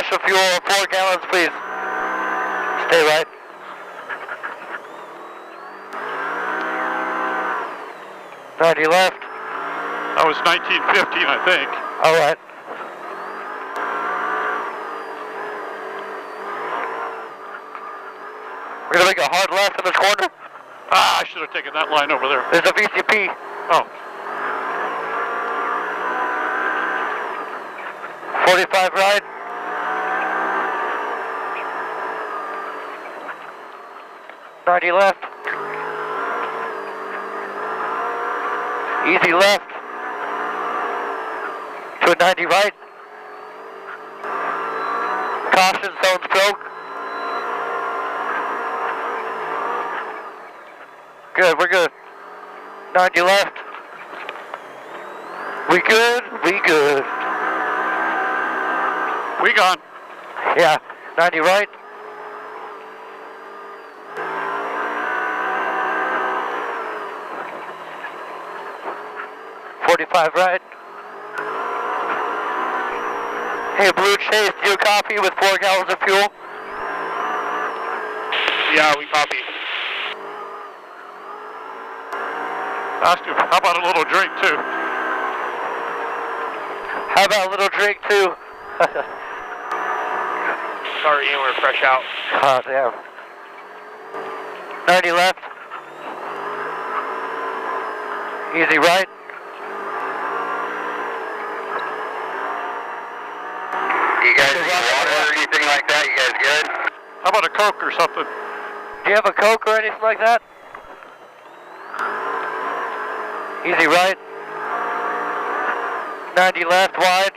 Additional fuel, 4 gallons, please. Stay right. $90 left. That was 1915, I think. All right. We're gonna make a hard left in this corner. Ah, I should have taken that line over there. There's a VCP. Oh. 45 right. $90 left. Easy left. To a 90 right. Caution, zone's broke. Good, we're good. 90 left. We good, we good. We gone. Yeah, 90 right. $45 right. Hey, Blue Chase, do you copy with 4 gallons of fuel? Yeah, we copy. Ask you, how about a little drink too? How about a little drink too? Sorry, Ian, we're fresh out. Oh, damn. 90 left. Easy right. You guys need water or anything like that? You guys good? How about a Coke or something? Do you have a Coke or anything like that? Easy right. 90 left, wide.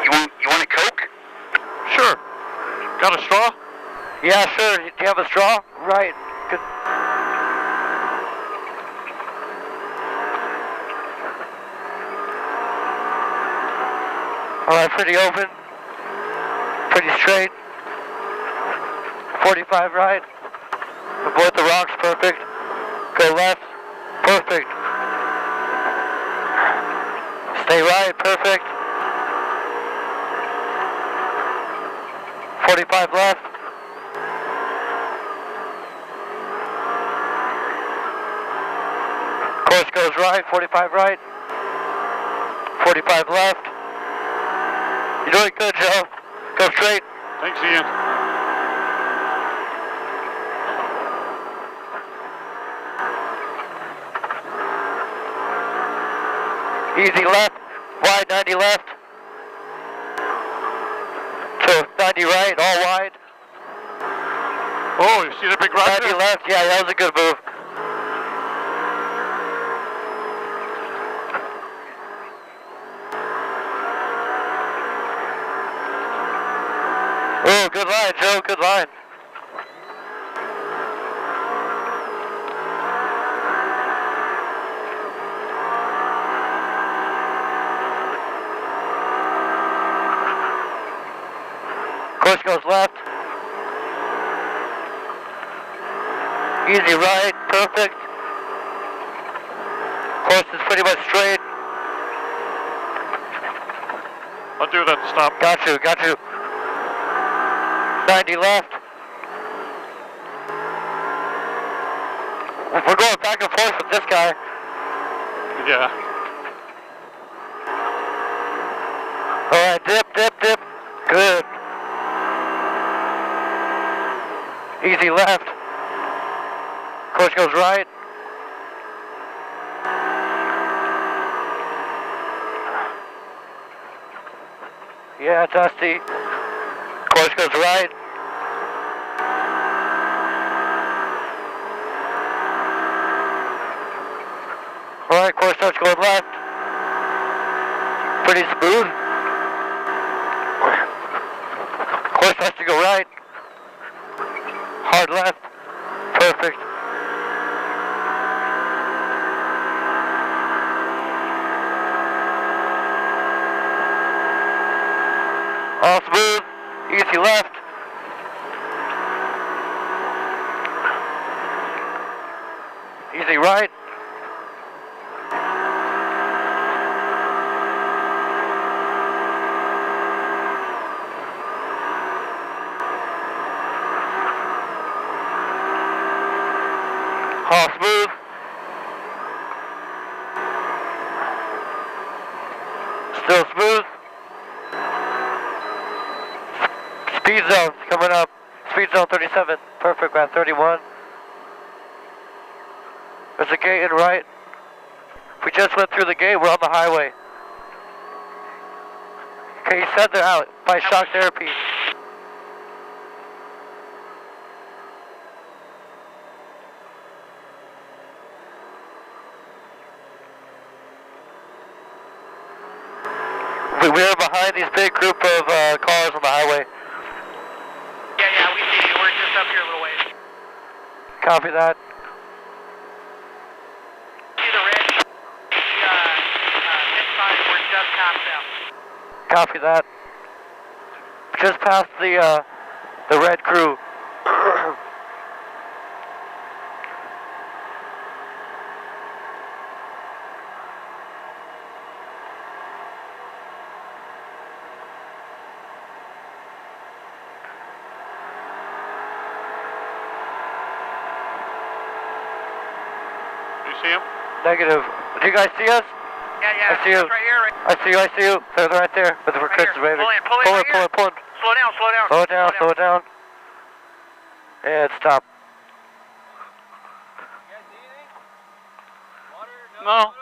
You want a Coke? Sure. Got a straw? Yeah, sure. Do you have a straw? Right. Good. Alright, pretty open. Pretty straight. 45 right. Avoid the rocks, perfect. Go left, perfect. Stay right, perfect. 45 left. Course goes right, 45 right. 45 left. You're doing good, Joe. Go straight. Thanks, Ian. Easy left, wide 90 left. So 90 right, all wide. Oh, you see the big rock 90 there? left, yeah, that was a good move. Oh, good line, Joe, good line. Course goes left. Easy right, perfect. Course is pretty much straight. I'll do that to stop. Got you, got you. 90 left. We're going back and forth with this guy. Yeah. Alright, dip, dip, dip. Good. Easy left. Course goes right. Yeah, Dusty. Course goes right. Alright, course starts going left. Pretty smooth. Course starts to go right. Hard left. Perfect. All smooth. Easy left. Easy right. All smooth. Still smooth. Speed zone coming up. Speed zone 37. Perfect, we're at 31. There's a gate in right. We just went through the gate, we're on the highway. Okay, you said they're out by shock therapy. We're behind these big group of cars on the highway. Yeah, we see you. We're just up here a little ways. Copy that. See the red? Inside, we're just past them. Copy that. Just past the red crew. See him? Negative. Do you guys see us? Yeah, I see you. Right here, right. I see you. They're right there. With the Right Chris is here. waving. Pull in right here. Pull in. Slow down. Slow it down. And stop. No.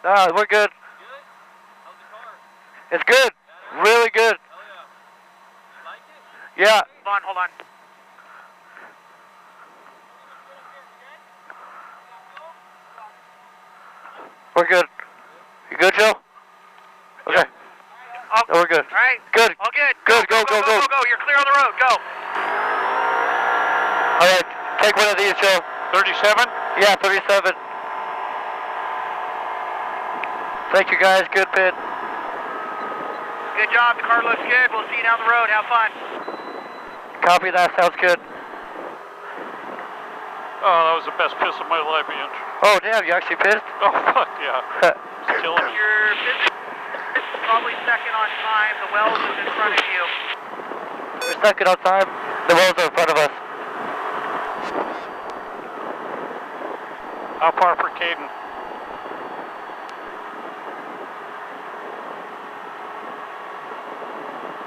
No, we're good. It's good. Really good. Yeah. Hold on. We're good. You good, Joe? Okay. Oh, No, we're good. All right. Good. All good. Good. Go. Go. You're clear on the road. Go. All right. Take one of these, Joe. 37? Yeah, 37. Thank you, guys. Good pit. Good job. The car looks good. We'll see you down the road. Have fun. Copy that. Sounds good. Oh, that was the best piss of my life, Ian. Oh, damn. You actually pissed? Oh, fuck yeah. It's killing me. Your business is probably second on time. The Wells is in front of you. We're second on time. The wells are in front of us. How far for Caden?